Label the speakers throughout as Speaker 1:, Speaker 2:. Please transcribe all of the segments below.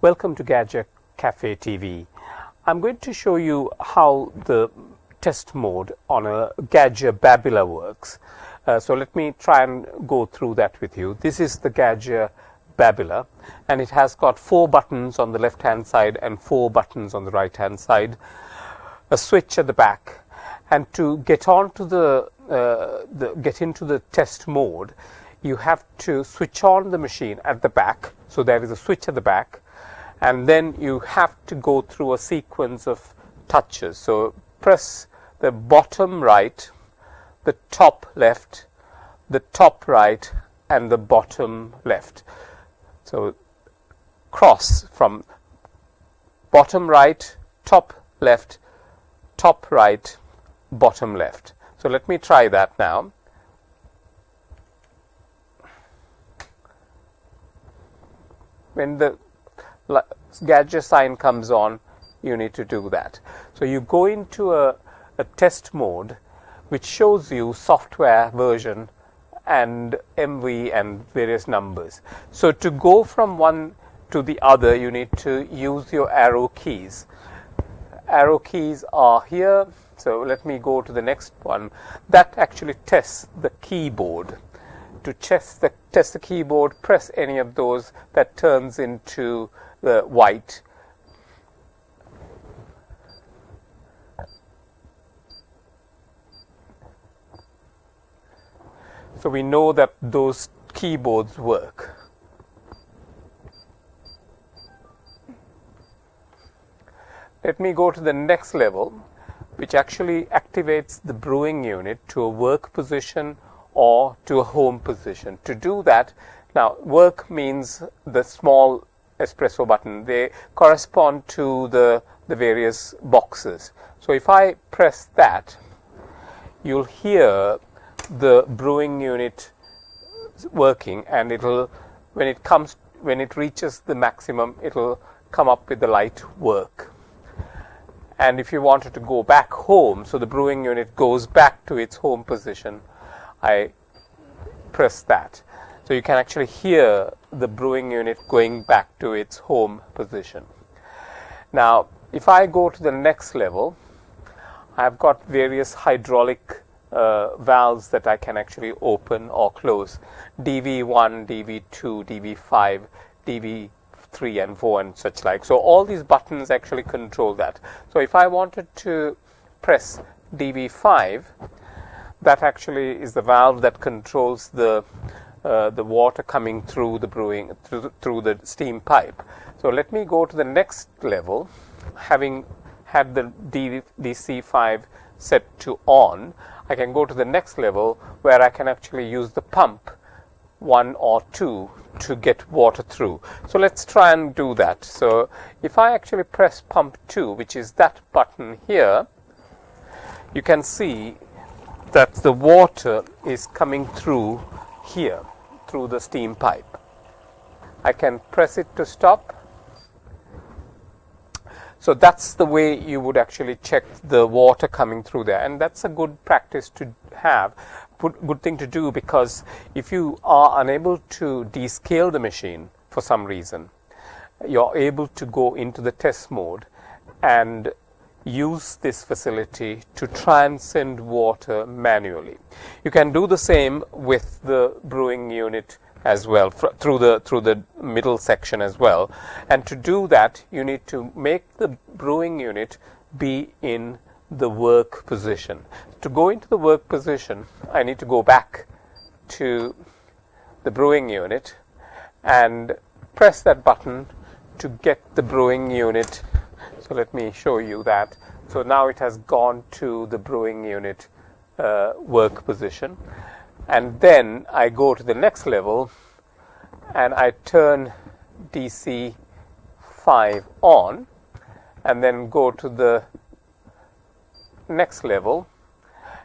Speaker 1: Welcome to Gaggia Caffe TV. I'm going to show you how the test mode on a Gaggia Babila works. So let me try and go through that with you. This is the Gaggia Babila, and it has got 4 buttons on the left hand side and 4 buttons on the right hand side, a switch at the back. And to get onto get into the test mode, you have to switch on the machine at the back. So there is a switch at the back, and then you have to go through a sequence of touches. So press the bottom right, the top left, the top right, and the bottom left. So cross from bottom right, top left, top right, bottom left. So let me try that now. When the Gaggia sign comes on, you need to do that. So you go into a test mode which shows you software version and MV and various numbers. So to go from one to the other, you need to use your arrow keys. Arrow keys are here. So let me go to the next one. That actually tests the keyboard. To test the keyboard, press any of those. That turns into the white. So we know that those keyboards work. Let me go to the next level, which actually activates the brewing unit to a work position or to a home position. To do that, now work means the small espresso button. They correspond to the various boxes. So if I press that, you'll hear the brewing unit working, and it'll when it reaches the maximum, it'll come up with the light work. And if you wanted to go back home, so the brewing unit goes back to its home position, I press that. So you can actually hear the brewing unit going back to its home position. Now, if I go to the next level, I've got various hydraulic valves that I can actually open or close. DV1, DV2, DV5, DV3 and 4 and such like. So all these buttons actually control that. So if I wanted to press DV5, that actually is the valve that controls the water coming through the brewing through the steam pipe. So let me go to the next level. Having had the DC5 set to on, I can go to the next level where I can actually use the pump 1 or 2 to get water through. So let's try and do that. So if I actually press pump 2, which is that button here, you can see that the water is coming through here, through the steam pipe. I can press it to stop. So that's the way you would actually check the water coming through there, and that's a good practice to have, good thing to do, because if you are unable to descale the machine for some reason, you're able to go into the test mode and use this facility to try and send water manually. You can do the same with the brewing unit as well, through the middle section as well. And to do that, you need to make the brewing unit be in the work position. To go into the work position, I need to go back to the brewing unit and press that button to get the brewing unit. So let me show you that. So now it has gone to the brewing unit work position. And then I go to the next level and I turn DC5 on, and then go to the next level,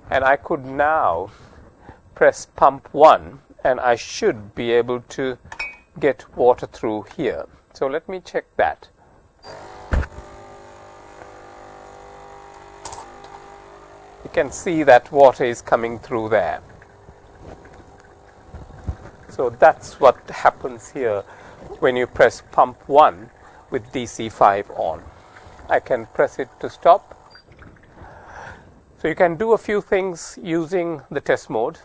Speaker 1: and I could now press pump 1, and I should be able to get water through here. So let me check that. You can see that water is coming through there. So that's what happens here when you press pump 1. with DC5 on. I can press it to stop. So you can do a few things using the test mode.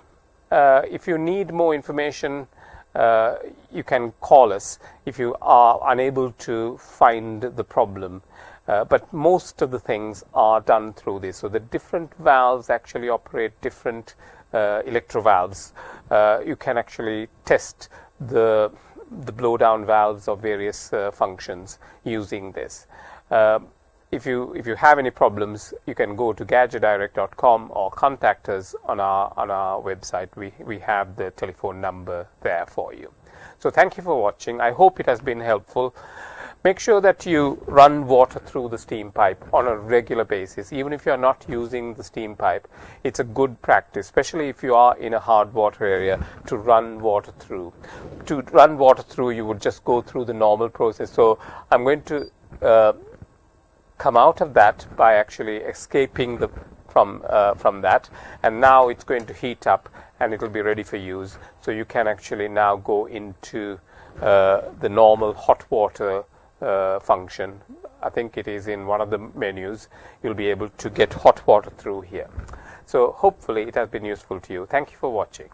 Speaker 1: If you need more information, you can call us if you are unable to find the problem. But most of the things are done through this. So the different valves actually operate different electrovalves. You can actually test the blowdown valves of various functions using this. If you have any problems, you can go to gaggiadirect.com or contact us on our website. We have the telephone number there for you. So thank you for watching. I hope it has been helpful. Make sure that you run water through the steam pipe on a regular basis. Even if you are not using the steam pipe, it's a good practice, especially if you are in a hard water area, to run water through. To run water through, you would just go through the normal process. So I'm going to come out of that by actually escaping from that, and now it's going to heat up and it will be ready for use. So you can actually now go into the normal hot water function. I think it is in one of the menus. You'll be able to get hot water through here. So hopefully it has been useful to you. Thank you for watching.